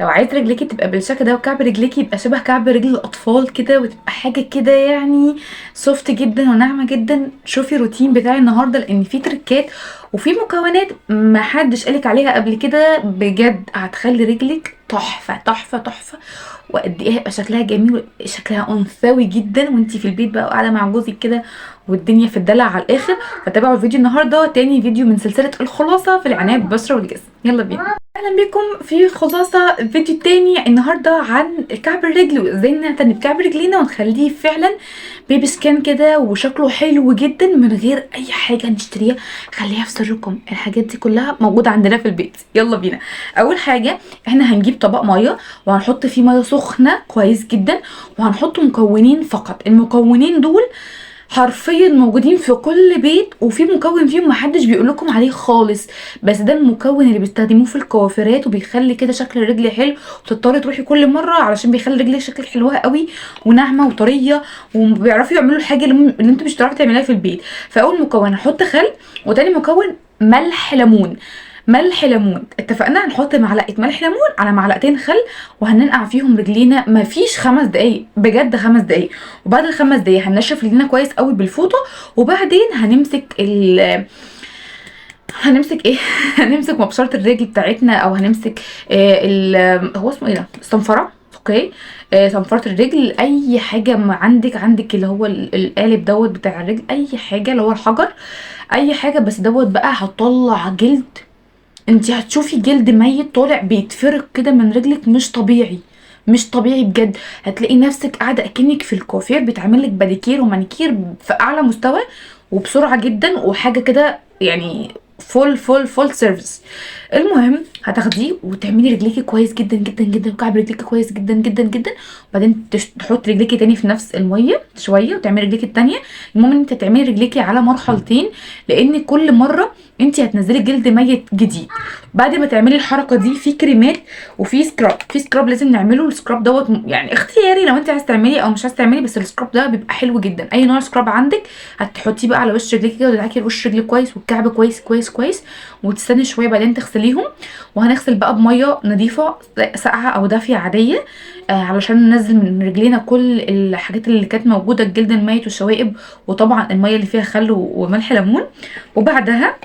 لو عايز رجليكي تبقى بالشكل ده وكعب رجليكي يبقى شبه كعب رجل الاطفال كده وتبقى حاجه كده يعني سوفت جدا وناعمه جدا، شوفي الروتين بتاعي النهارده لان فيه تريكات وفي مكونات ما حدش قالك عليها قبل كده، بجد هتخلي رجلك تحفه تحفه تحفه. وقد ايه هيبقى شكلها جميل، شكلها انثوي جدا وانتي في البيت بقى قاعده مع جوزك كده والدنيا في الدلع على الاخر. فتابعوا الفيديو النهارده، تاني فيديو من سلسله الخلاصه في العنايه بالبشره والجسم. يلا بينا. اهلا بكم في خلاصه فيديو تاني النهارده عن كعب الرجل وازاي نعتني بكعب رجلينا ونخليه فعلا بيبي سكان كده وشكله حلو جدا من غير اي حاجه نشتريها. خليها في سركم، الحاجات دي كلها موجوده عندنا في البيت. يلا بينا. اول حاجه احنا هنجيب طبق ميه وهنحط فيه ميه سخنه كويس جدا، وهنحط مكونين فقط. المكونين دول حرفيا موجودين في كل بيت، وفي مكون فيهم محدش بيقولكم عليه خالص، بس ده المكون اللي بيستخدموه في الكوافيرات وبيخلي كده شكل الرجل حلو، وتضطري تروحي كل مره علشان بيخلي رجلك شكل حلوها قوي وناعمه وطريه، وبيعرفوا يعملوا الحاجه اللي انتوا مش هتعرفي تعمليها في البيت. فاول مكون هنحط خل، وتاني مكون ملح ليمون. ملح ليمون اتفقنا، هنحط معلقه ملح ليمون على معلقتين خل، وهننقع فيهم رجلينا مفيش 5 دقايق، بجد 5 دقايق. وبعد ال5 دقايق هننشف رجلينا كويس قوي بالفوطه، وبعدين هنمسك ايه هنمسك مبشره الرجل بتاعتنا، او هنمسك هو اسمه ايه ده، الصنفره. اوكي. صنفره الرجل، اي حاجه ما عندك اللي هو القالب دوت بتاع الرجل، اي حاجه اللي هو الحجر، اي حاجه، بس دوت بقى هتطلع جلد. انتي هتشوفي جلد ميت طالع بيتفرق كده من رجلك، مش طبيعي، مش طبيعي بجد. هتلاقي نفسك قاعده اكنك في الكوافير بتعملك باديكير ومانيكير في اعلى مستوى وبسرعه جدا، وحاجه كده يعني فول سيرفيس. المهم هتاخديه وتعملي رجليكي كويس جدا جدا جدا، وكعب رجليكي كويس جدا جدا جدا، وبعدين تحطي رجليكي تاني في نفس الميه شويه وتعملي رجليكي التانيه. المهم ان انت تعملي رجليكي على مرحلتين، لان كل مره انت هتنزلي جلد ميت جديد. بعد ما تعملي الحركه دي في كريمات وفي سكراب. في سكراب لازم نعمله، السكراب دوت يعني اختياري لو انت عايزه تعملي او مش عايزه تعملي، بس السكراب ده بيبقى حلو جدا. اي نوع سكراب عندك هتحطيه بقى على وش رجلك كده، وتدعكي وش رجلك كويس والكعب كويس كويس كويس، وتستني شويه بعدين تغسليهم. وهنغسل بقى بميه نظيفه ساقعه او دافيه عاديه، علشان ننزل من رجلينا كل الحاجات اللي كانت موجوده، الجلد الميت والشوائب، وطبعا الميه اللي فيها خل وملح ليمون. وبعدها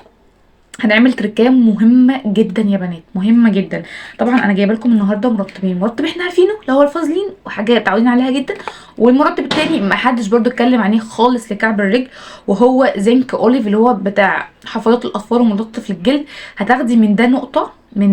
هنعمل تركية مهمة جدا يا بنات، مهمة جدا. طبعا انا جايبه لكم النهارده مرطب احنا عارفينه اللي هو الفازلين، وحاجه متعودين عليها جدا. والمرطب التاني ما حدش برضو اتكلم عليه خالص لكعب الرجل، وهو زنك اوليف اللي هو بتاع حفاضات الاطفال وملطف للجلد. هتاخدي من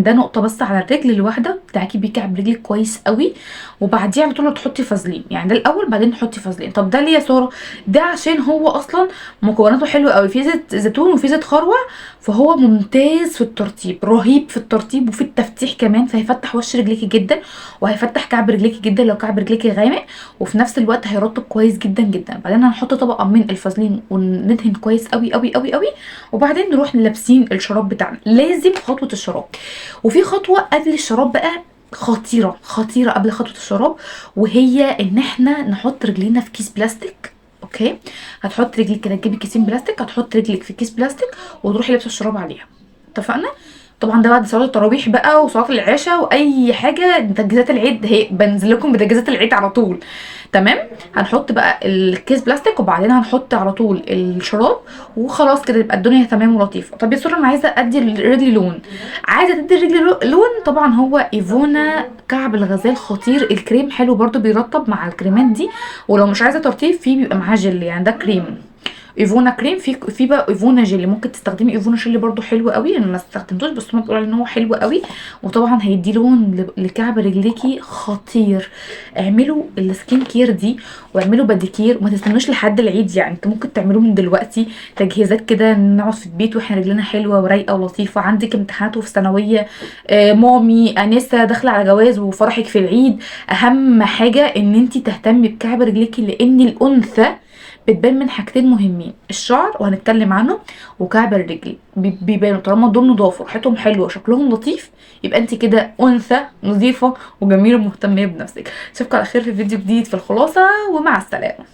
ده نقطه بس على الرجل الواحده، بتاعكي بيه كعب رجلك كويس قوي، وبعديها على طول تحطي فازلين. يعني ده الاول بعدين تحطي فازلين. طب ده ليه يا ساره؟ ده عشان هو اصلا مكوناته حلوه قوي، في زيت زيتون وفي زيت خروع، فهو ممتاز في الترطيب، رهيب في الترطيب وفي التفتيح كمان، فهيفتح وش رجليكي جدا، وهيفتح كعب رجليكي جدا لو كعب رجليكي غامق، وفي نفس الوقت هيرطب كويس جدا جدا. بعدين هنحط طبقه من الفازلين وندهن كويس قوي قوي قوي قوي، وبعدين نروح لابسين الشراب بتاعنا. لازم خطوه الشراب، وفي خطوه قبل الشراب بقى خطيره خطيره قبل خطوه الشراب، وهي ان احنا نحط رجلينا في كيس بلاستيك. اوكي. هتحط رجلك كده، تجيبي كيسين بلاستيك، هتحط رجلك في كيس بلاستيك وتروحي لابسه الشراب عليها. اتفقنا؟ طبعا ده بعد صلاه التراويح بقى وصلاه العشاء واي حاجه، تجهيزات العيد، هي بنزل لكم بتجهيزات العيد على طول. تمام. هنحط بقى الكيس بلاستيك وبعدين هنحط على طول الشراب، وخلاص كده يبقى الدنيا تمام ولطيفه. طب يا ساره انا عايزه ادي الرجل لون، عايزه تدي الرجل لون، طبعا هو ايفونا كعب الغزال خطير. الكريم حلو برضو بيرطب مع الكريمات دي، ولو مش عايزه ترطيب فيه بيبقى معاه جل، يعني ده كريم ايفونا كريم. في بقى ايفونا جيلي، ممكن تستخدمي ايفونا جيلي برضو حلو قوي، انا ما استخدمتوش بس هم بيقولوا ان هو حلو قوي، وطبعا هيدي لون لكعب رجليكي خطير. اعملوا السكين كير دي واعملوا باديكير، وما تستنوش لحد العيد، يعني انتوا ممكن تعملوه من دلوقتي، تجهيزات كده، نقعد في البيت واحنا رجلنا حلوه ورايقه ولطيفه. عندك امتحانات وفي ثانويه، مامي انسه داخله على جواز وفرحك في العيد، اهم حاجه ان انت تهتمي بكعب رجليكي، لان الانثى بتبان من حاجتين مهمين، الشعر وهنتكلم عنه، وكعب الرجل بيبانوا طالما دول نضاف وريحتهم حلوه وشكلهم لطيف، يبقى انت كده انثى نظيفه وجميله ومهتميه بنفسك. اشوفكم على خير في فيديو جديد في الخلاصه، ومع السلامه.